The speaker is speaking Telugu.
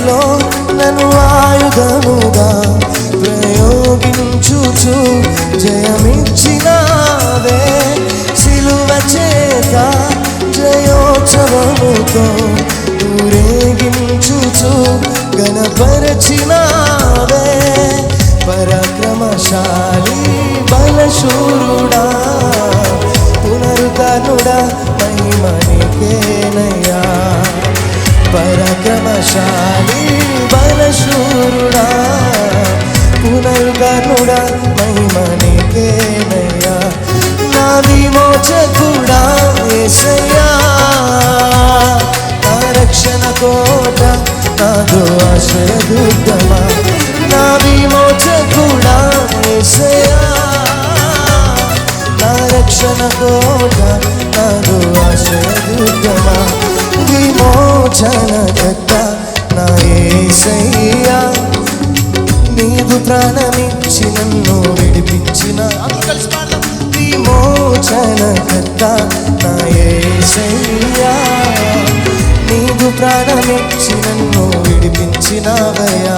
చేతిలో నన్ను ఆయుధముగా ప్రయోగించుచు జయమిచ్చినావే. సిలువ చేత జయోత్సవముతో ఊరేగించుచు గణపరచినావే. పరాక్రమశాలి బలశూరుడా పునరుద్ధరుడా మహిమ నీకేనయ్యా. పరాక్రమశాలి బలశూరుడా పునరుద్ధరుడా మహిమ నీకేనయ్యా. నా విమోచకుడా యేసయ్యా, నా రక్షణ కోట నాదో ఆశ్రయదుర్గమా. నా విమోచకుడా యేసయ్యా, నా రక్షణ కోట నాదో ఆశ్రయదుర్గమా. విమోచనకర్త నా యేసయ్యా, నీదు ప్రాణమిచ్చి నన్ను విడిపించిన విమోచనకర్త నా యేసయ్యా, నీదు ప్రాణమిచ్చి నన్ను విడిపించినవయ్యా.